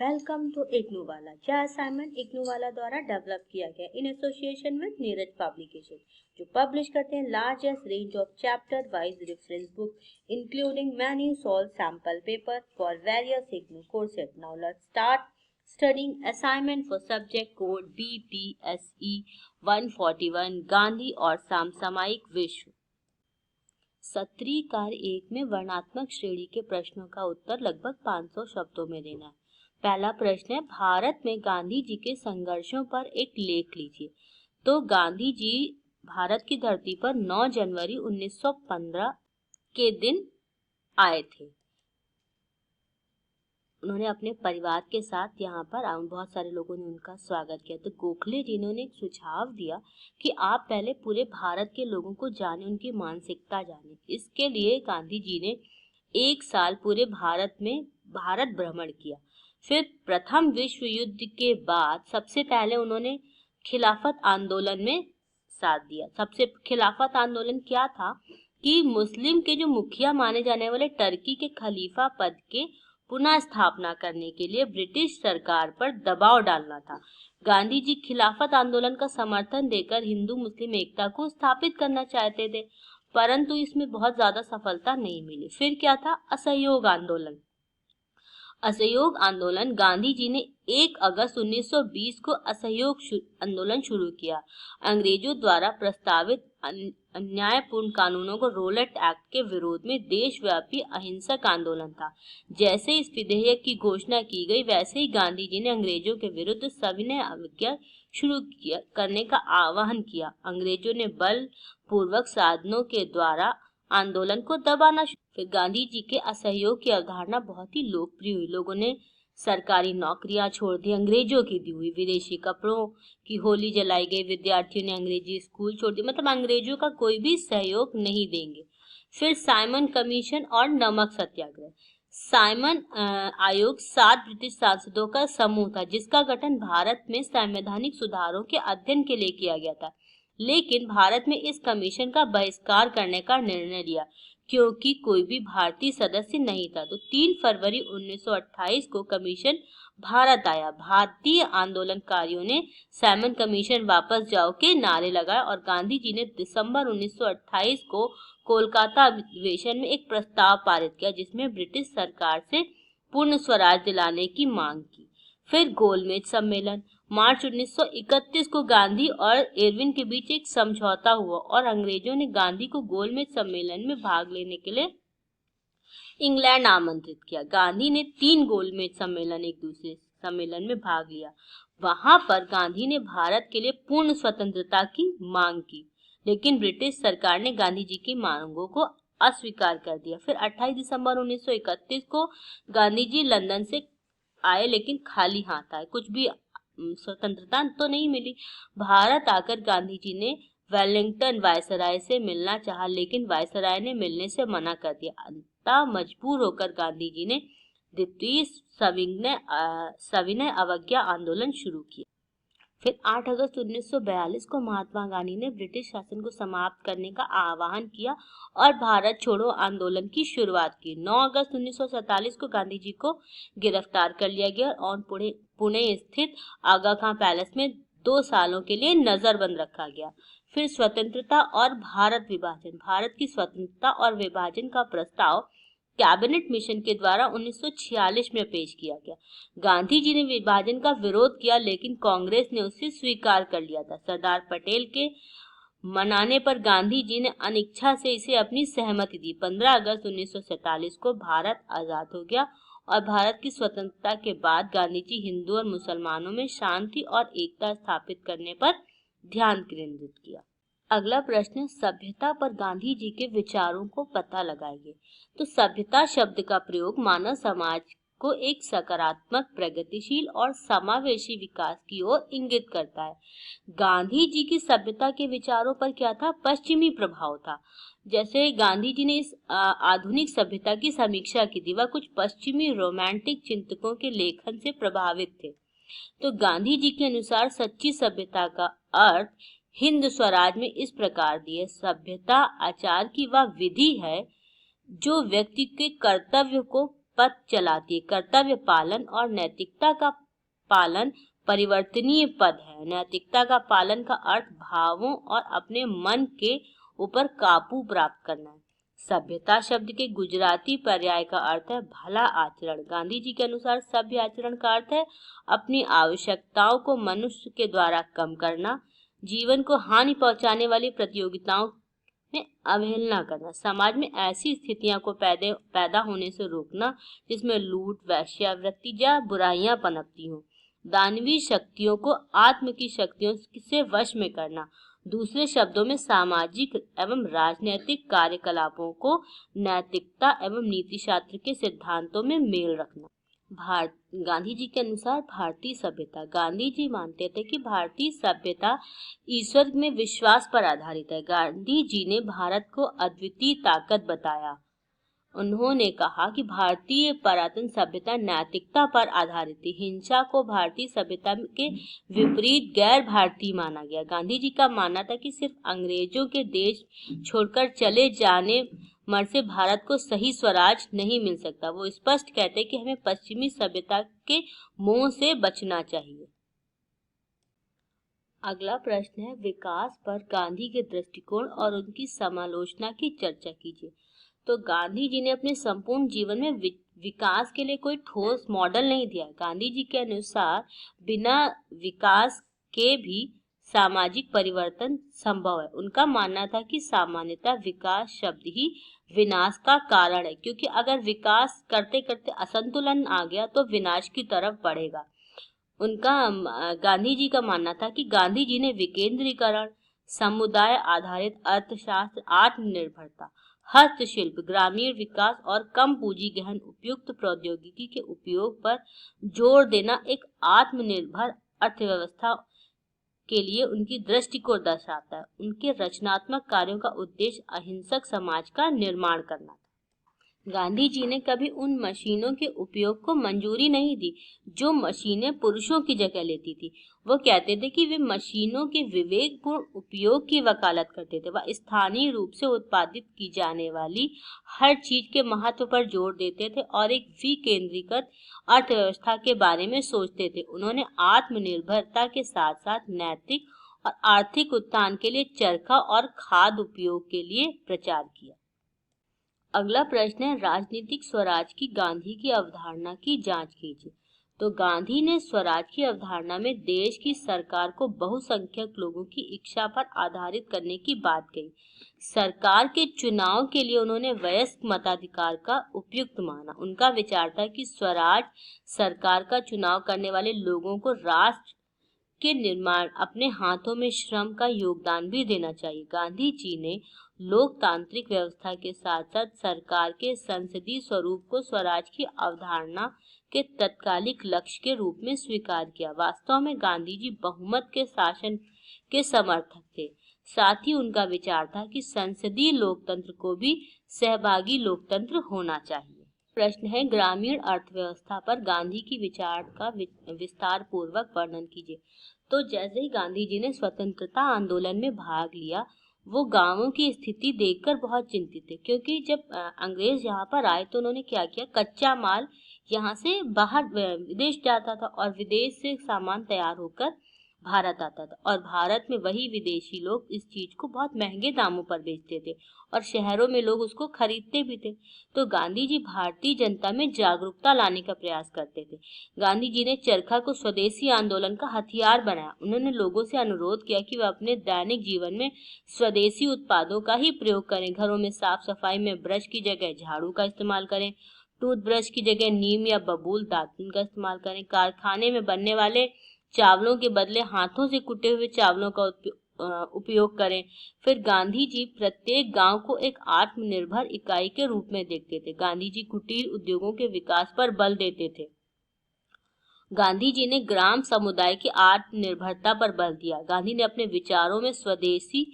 Welcome to इग्नूवाला। यह assignment इग्नूवाला द्वारा develop किया गया in association with Neeraj publication, जो पब्लिश करते हैं largest range of chapter wise reference book including many solve sample paper for various IGNOU courses. Now let's start studying assignment for subject code BPSE 141 Gandhi और समसामयिक विश्व। सत्री कार्य 1 में वर्णात्मक श्रेणी के प्रश्नों का उत्तर लगभग 500 शब्दों में देना है। पहला प्रश्न है, भारत में गांधी जी के संघर्षों पर एक लेख लीजिए। तो गांधी जी भारत की धरती पर 9 जनवरी 1915 के दिन आए थे। उन्होंने अपने परिवार के साथ यहाँ पर बहुत सारे लोगों ने उनका स्वागत किया। तो गोखले जी ने एक सुझाव दिया कि आप पहले पूरे भारत के लोगों को जाने, उनकी मानसिकता जाने। इसके लिए गांधी जी ने 1 साल पूरे भारत में भारत भ्रमण किया। फिर प्रथम विश्व युद्ध के बाद सबसे पहले उन्होंने खिलाफत आंदोलन में साथ दिया। सबसे खिलाफत आंदोलन क्या था कि मुस्लिम के जो मुखिया माने जाने वाले टर्की के खलीफा पद के पुनः स्थापना करने के लिए ब्रिटिश सरकार पर दबाव डालना था। गांधी जी खिलाफत आंदोलन का समर्थन देकर हिंदू मुस्लिम एकता को स्थापित करना चाहते थे, परंतु इसमें बहुत ज्यादा सफलता नहीं मिली। फिर क्या था? असहयोग आंदोलन। असहयोग आंदोलन, गांधी जी ने 1 अगस्त 1920 को असहयोग आंदोलन शुरू किया। अंग्रेजों द्वारा प्रस्तावित अन्यायपूर्ण कानूनों को रोलेट एक्ट के विरोध में देशव्यापी अहिंसक आंदोलन था। जैसे इस विधेयक की घोषणा की गई, वैसे ही गांधी जी ने अंग्रेजों के विरुद्ध सविनय अवज्ञा शुरू करने का आह्वान किया। अंग्रेजों ने बल पूर्वक साधनों के द्वारा आंदोलन को दबाना। फिर गांधी जी के असहयोग की अवधारणा बहुत ही लोकप्रिय हुई। लोगों ने सरकारी नौकरियां छोड़ दी, अंग्रेजों की दी हुई, विदेशी कपड़ों की होली जलाई गई, विद्यार्थियों ने अंग्रेजी स्कूल छोड़ दिए, मतलब अंग्रेजों का कोई भी सहयोग नहीं देंगे। फिर साइमन कमीशन और नमक सत्याग्रह। साइमन आयोग 7 ब्रिटिश सांसदों का समूह था, जिसका गठन भारत में संवैधानिक सुधारों के अध्ययन के लिए किया गया था। लेकिन भारत में इस कमीशन का बहिष्कार करने का निर्णय लिया, क्योंकि कोई भी भारतीय सदस्य नहीं था। तो 3 फरवरी 1928 को कमीशन भारत आया। भारतीय आंदोलनकारियों ने साइमन कमीशन वापस जाओ के नारे लगाए और गांधी जी ने दिसंबर 1928 को कोलकाता अधिवेशन में एक प्रस्ताव पारित किया, जिसमें ब्रिटिश सरकार से पूर्ण स्वराज दिलाने की मांग की। फिर गोलमेज सम्मेलन। मार्च 1931 को गांधी और इरविन के बीच एक समझौता हुआ और अंग्रेजों ने गांधी को गोलमेज सम्मेलन में भाग लेने के लिए इंग्लैंड आमंत्रित किया। गांधी ने 3 गोलमेज सम्मेलन एक दूसरे सम्मेलन में भाग लिया। वहां पर गांधी ने भारत के लिए पूर्ण स्वतंत्रता की मांग की, लेकिन ब्रिटिश सरकार ने गांधी जी की मांगों को अस्वीकार कर दिया। फिर 28 दिसंबर 1931 को गांधी जी लंदन से आए, लेकिन खाली हाथ आए, कुछ भी स्वतंत्रता तो नहीं मिली। भारत आकर गांधी जी ने वेलिंगटन वायसराय से मिलना चाहा, लेकिन वायसराय ने मिलने से मना कर दिया। अंततः मजबूर होकर गांधी जी ने द्वितीय सविनय अवज्ञा आंदोलन शुरू किया। फिर 8 अगस्त 1942 को महात्मा गांधी ने ब्रिटिश शासन को समाप्त करने का आह्वान किया और भारत छोड़ो आंदोलन की शुरुआत की। 9 अगस्त 1947 को गांधी जी को गिरफ्तार कर लिया गया और पुणे स्थित आगा खां पैलेस में 2 सालों के लिए नजरबंद रखा गया। फिर स्वतंत्रता और भारत विभाजन। भारत की स्वतंत्रता और विभाजन का प्रस्ताव कैबिनेट मिशन के द्वारा 1946 में पेश किया गया। गांधी जी ने विभाजन का विरोध किया, लेकिन कांग्रेस ने उसे स्वीकार कर लिया था। सरदार पटेल के मनाने पर गांधी जी ने अनिच्छा से इसे अपनी सहमति दी। 15 अगस्त 1947 को भारत आजाद हो गया और भारत की स्वतंत्रता के बाद गांधी जी हिंदू और मुसलमानों में शांति और एकता स्थापित करने पर ध्यान केंद्रित किया। अगला प्रश्न, सभ्यता पर गांधी जी के विचारों को पता लगाइए। तो सभ्यता शब्द का प्रयोग मानव समाज को एक सकारात्मक, प्रगतिशील और समावेशी विकास की ओर इंगित करता है। गांधी जी की सभ्यता के विचारों पर क्या था? पश्चिमी प्रभाव था। जैसे गांधी जी ने इस आधुनिक सभ्यता की समीक्षा की थी, वह कुछ पश्चिमी रोमांटिक चिंतकों के लेखन से प्रभावित थे। तो गांधी जी के अनुसार सच्ची सभ्यता का अर्थ हिंद स्वराज में इस प्रकार दिए, सभ्यता आचार की वह विधि है जो व्यक्ति के कर्तव्य को पथ चलाती है। कर्तव्य पालन और नैतिकता का पालन परिवर्तनीय पद है। नैतिकता का पालन का अर्थ भावों और अपने मन के ऊपर काबू प्राप्त करना है। सभ्यता शब्द के गुजराती पर्याय का अर्थ है भला आचरण। गांधी जी के अनुसार सभ्य आचरण का अर्थ है अपनी आवश्यकताओं को मनुष्य के द्वारा कम करना, जीवन को हानि पहुंचाने वाली प्रतियोगिताओं में अवहेलना करना, समाज में ऐसी स्थितियों को पैदा होने से रोकना जिसमें लूट, वेश्यावृत्ति या बुराइयां पनपती हों, दानवीय शक्तियों को आत्म की शक्तियों से वश में करना, दूसरे शब्दों में सामाजिक एवं राजनीतिक कार्यकलापों को नैतिकता एवं नीतिशास्त्र के सिद्धांतों में मेल रखना। गांधी जी के अनुसार भारतीय सभ्यता। गांधी जी मानते थे कि भारतीय सभ्यता ईश्वर में विश्वास पर आधारित है। गांधी जी ने भारत को अद्वितीय ताकत बताया। उन्होंने कहा कि भारतीय पुरातन सभ्यता नैतिकता पर आधारित थी। हिंसा को भारतीय सभ्यता के विपरीत गैर भारतीय माना गया। गांधी जी का मानना था कि सिर्फ अंग्रेजों के देश छोड़कर चले जाने मर से भारत को सही स्वराज नहीं मिल सकता। वो स्पष्ट कहते कि हमें पश्चिमी सभ्यता के मोह से बचना चाहिए। अगला प्रश्न है, विकास पर गांधी के दृष्टिकोण और उनकी समालोचना की चर्चा कीजिए। तो गांधी जी ने अपने संपूर्ण जीवन में विकास के लिए कोई ठोस मॉडल नहीं दिया। गांधी जी के अनुसार बिना विकास के भी सामाजिक परिवर्तन संभव है। उनका मानना था कि सामान्यतः विकास शब्द ही विनाश का कारण है, क्योंकि अगर विकास करते करते असंतुलन आ गया तो विनाश की तरफ बढ़ेगा। गांधी जी का मानना था कि गांधी जी ने विकेंद्रीकरण, समुदाय आधारित अर्थशास्त्र, आत्मनिर्भरता, हस्तशिल्प, ग्रामीण विकास और कम पूंजी गहन उपयुक्त प्रौद्योगिकी के उपयोग पर जोर देना एक आत्मनिर्भर अर्थव्यवस्था के लिए उनकी दृष्टि को दर्शाता है। उनके रचनात्मक कार्यों का उद्देश्य अहिंसक समाज का निर्माण करना था। गांधी जी ने कभी उन मशीनों के उपयोग को मंजूरी नहीं दी जो मशीनें पुरुषों की जगह लेती थी। वो कहते थे कि वे मशीनों के विवेकपूर्ण उपयोग की वकालत करते थे। वह स्थानीय रूप से उत्पादित की जाने वाली हर चीज के महत्व पर जोर देते थे और एक विकेंद्रीकृत अर्थव्यवस्था के बारे में सोचते थे। उन्होंने आत्मनिर्भरता के साथ साथ नैतिक और आर्थिक उत्थान के लिए चरखा और खाद उपयोग के लिए प्रचार किया। अगला प्रश्न है, राजनीतिक स्वराज की गांधी की अवधारणा की जांच कीजिए। तो गांधी ने स्वराज की अवधारणा में देश की सरकार को बहुसंख्यक लोगों की इच्छा पर आधारित करने की बात कही। सरकार के चुनाव के लिए उन्होंने वयस्क मताधिकार का उपयुक्त माना। उनका विचार था कि स्वराज सरकार का चुनाव करने वाले लोगों को राष्ट्र के निर्माण अपने हाथों में श्रम का योगदान भी देना चाहिए। गांधी जी ने लोकतांत्रिक व्यवस्था के साथ साथ सरकार के संसदीय स्वरूप को स्वराज की अवधारणा के तत्कालिक लक्ष्य के रूप में स्वीकार किया। वास्तव में गांधी जी बहुमत के शासन के समर्थक थे। साथ ही उनका विचार था कि संसदीय लोकतंत्र को भी सहभागी लोकतंत्र होना चाहिए। प्रश्न है, ग्रामीण अर्थव्यवस्था पर गांधी की विचार का विस्तार पूर्वक वर्णन कीजिए। तो जैसे ही गांधी जी ने स्वतंत्रता आंदोलन में भाग लिया, वो गांवों की स्थिति देखकर बहुत चिंतित थे, क्योंकि जब अंग्रेज यहाँ पर आए तो उन्होंने क्या किया, कच्चा माल यहाँ से बाहर विदेश जाता था और विदेश से सामान तैयार होकर भारत आता था और भारत में वही विदेशी लोग इस चीज को बहुत महंगे दामों पर बेचते थे और शहरों में लोग उसको खरीदते भी थे। तो गांधी जी भारतीय जनता में जागरूकता लाने का प्रयास करते थे। गांधी जी ने चरखा को स्वदेशी आंदोलन का हथियार बनाया। उन्होंने लोगों से अनुरोध किया कि वे अपने दैनिक जीवन में स्वदेशी उत्पादों का ही प्रयोग करें। घरों में साफ सफाई में ब्रश की जगह झाड़ू का इस्तेमाल करें, टूथब्रश की जगह नीम या बबूल दातुन का इस्तेमाल करें। कारखाने में बनने वाले चावलों के बदले हाथों से कुटे हुए चावलों का उपयोग करें। फिर गांधी जी प्रत्येक गांव को एक आत्मनिर्भर इकाई के रूप में देखते थे। गांधी जी कुटीर उद्योगों के विकास पर बल देते थे। गांधी जी ने ग्राम समुदाय की आत्मनिर्भरता पर बल दिया। गांधी ने अपने विचारों में स्वदेशी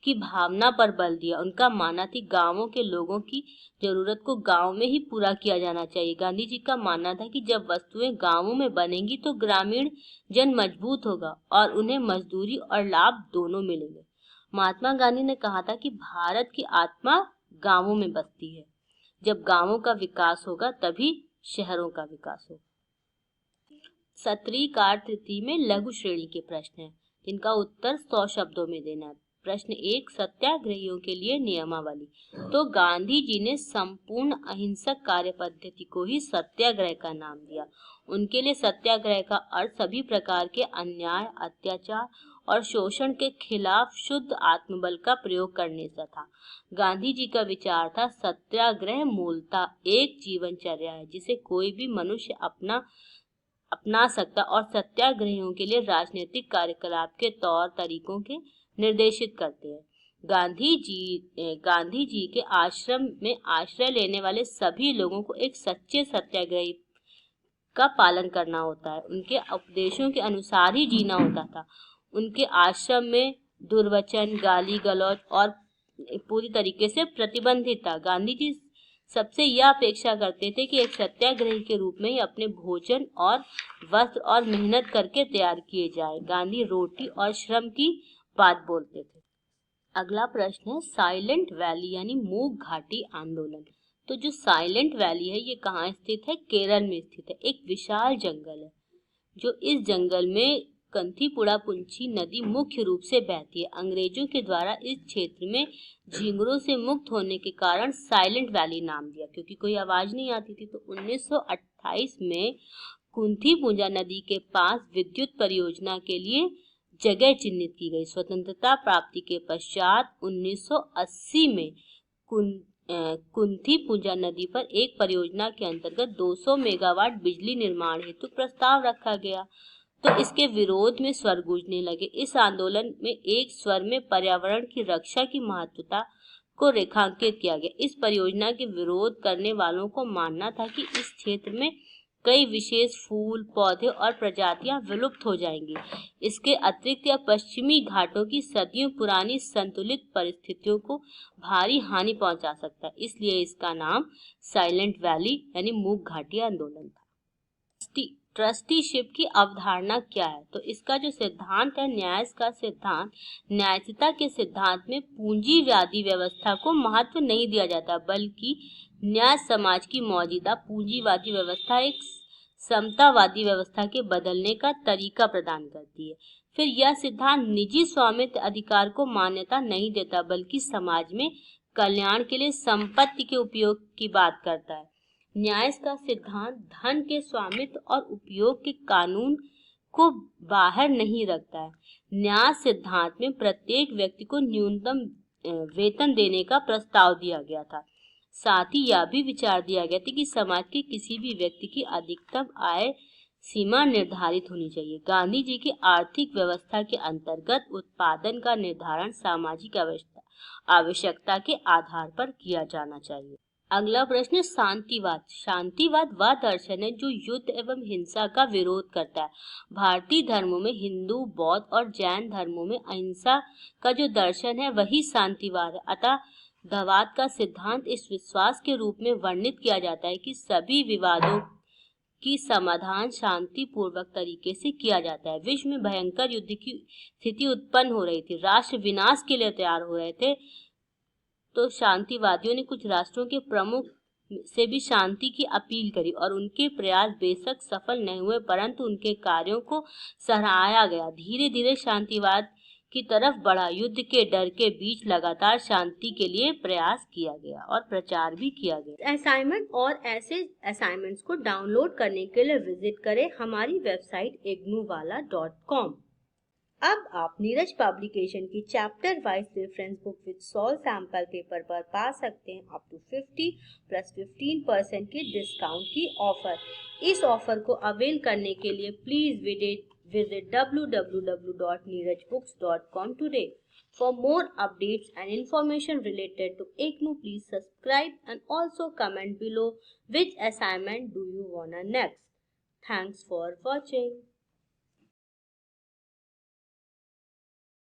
की भावना पर बल दिया। उनका मानना था गांवों के लोगों की जरूरत को गांव में ही पूरा किया जाना चाहिए। गांधी जी का मानना था कि जब वस्तुएं गांवों में बनेंगी तो ग्रामीण जन मजबूत होगा और उन्हें मजदूरी और लाभ दोनों मिलेंगे। महात्मा गांधी ने कहा था कि भारत की आत्मा गांवों में बसती है। जब गांवों का विकास होगा तभी शहरों का विकास हो। सत्रीकार तृतीय में लघु श्रेणी के प्रश्न हैं, जिनका उत्तर 100 शब्दों में देना है। प्रश्न 1, सत्याग्रहियों के लिए नियमावली। तो गांधी जी ने संपूर्ण अहिंसक कार्य पद्धति को ही सत्याग्रह का नाम दिया। उनके लिए सत्याग्रह का अर्थ सभी प्रकार के अन्याय, अत्याचार और शोषण के खिलाफ शुद्ध आत्मबल का प्रयोग करने से था। गांधी जी का विचार था, सत्याग्रह मूलतः एक जीवनचर्या है जिसे कोई भी मनुष्य अपना सकता और सत्याग्रहियों के लिए राजनीतिक कार्यकलाप के तौर तरीकों के निर्देशित करते हैं। गांधी जी के आश्रम में आश्रय लेने वाले सभी लोगों को एक सच्चे सत्याग्रही का पालन करना होता है। उनके उपदेशों के अनुसार ही जीना होता था। उनके आश्रम में दुर्वचन, गाली गलौज और पूरी तरीके से प्रतिबंधित था। गांधी जी सबसे यह अपेक्षा करते थे कि एक सत्याग्रही के रूप में ही अपने भोजन और वस्त्र और मेहनत करके तैयार किए जाए। गांधी रोटी और श्रम की बात बोलते थे। अगला प्रश्न है, साइलेंट वैली यानी मूक घाटी आंदोलन। तो जो साइलेंट वैली है ये कहाँ स्थित है? केरल में स्थित है। एक विशाल जंगल है, जो इस जंगल में कंथीपुड़ा-पुंची नदी मुख्य रूप से बहती है। अंग्रेजों के द्वारा इस क्षेत्र में झींगुरों से मुक्त होने के कारण साइलेंट वैली नाम दिया, क्योंकि कोई आवाज नहीं आती थी। तो 1928 में कुंथीपुंजा नदी के पास विद्युत परियोजना के लिए जगह चिन्हित की गई। स्वतंत्रता प्राप्ति के पश्चात 1980 में कुंथीपुंजा नदी पर एक परियोजना के अंतर्गत 200 मेगावाट बिजली निर्माण हेतु प्रस्ताव रखा गया। तो इसके विरोध में स्वर गूंजने लगे। इस आंदोलन में एक स्वर में पर्यावरण की रक्षा की महत्वता को रेखांकित किया गया। इस परियोजना के विरोध करने वालों को मानना था कि इस क्षेत्र में कई विशेष फूल, पौधे और प्रजातियां विलुप्त हो जाएंगी। इसके अतिरिक्त यह पश्चिमी घाटों की सदियों पुरानी संतुलित परिस्थितियों को भारी हानि पहुंचा सकता है। इसलिए इसका नाम साइलेंट वैली यानी मूक घाटी आंदोलन था। ट्रस्टीशिप की अवधारणा क्या है? तो इसका जो सिद्धांत है, न्याय का सिद्धांत, न्यायिकता के सिद्धांत में पूंजीवादी व्यवस्था को महत्व नहीं दिया जाता, बल्कि न्याय समाज की मौजूदा पूंजीवादी व्यवस्था एक समतावादी व्यवस्था के बदलने का तरीका प्रदान करती है। फिर यह सिद्धांत निजी स्वामित्व अधिकार को मान्यता नहीं देता, बल्कि समाज में कल्याण के लिए संपत्ति के उपयोग की बात करता है। न्याय का सिद्धांत धन के स्वामित्व और उपयोग के कानून को बाहर नहीं रखता है। न्याय सिद्धांत में प्रत्येक व्यक्ति को न्यूनतम वेतन देने का प्रस्ताव दिया गया था। साथ ही यह भी विचार दिया गया था कि समाज के किसी भी व्यक्ति की अधिकतम आय सीमा निर्धारित होनी चाहिए। गांधी जी की आर्थिक व्यवस्था के अंतर्गत उत्पादन का निर्धारण सामाजिक आवश्यकता के आधार पर किया जाना चाहिए। अगला प्रश्न, शांतिवाद। शांतिवाद वह दर्शन है जो युद्ध एवं हिंसा का विरोध करता है। भारतीय धर्मों में हिंदू, बौद्ध और जैन धर्मों में अहिंसा का जो दर्शन है वही शांतिवाद है। अतः दवाद का सिद्धांत इस विश्वास के रूप में वर्णित किया जाता है कि सभी विवादों की समाधान शांतिपूर्वक तरीके से किया जाता है। विश्व में भयंकर युद्ध की स्थिति उत्पन्न हो रही थी, राष्ट्र विनाश के लिए तैयार हो रहे थे। तो शांतिवादियों ने कुछ राष्ट्रों के प्रमुख से भी शांति की अपील करी और उनके प्रयास बेशक सफल नहीं हुए, परंतु उनके कार्यों को सराहा गया। धीरे धीरे शांतिवाद की तरफ बढ़ा। युद्ध के डर के बीच लगातार शांति के लिए प्रयास किया गया और प्रचार भी किया गया। असाइनमेंट और ऐसे असाइनमेंट्स को डाउनलोड करने के लिए विजिट करें हमारी वेबसाइट ignoovala.com। अब आप नीरज पब्लिकेशन की chapter wise reference book with solve sample paper पर पा सकते हैं अप टू 50 + 15% की डिस्काउंट की ऑफर। इस ऑफर को अवेल करने के लिए please visit www.neerajbooks.com today. For more updates and information related to IGNOU, please subscribe and also comment below which assignment do you wanna next. Thanks for watching.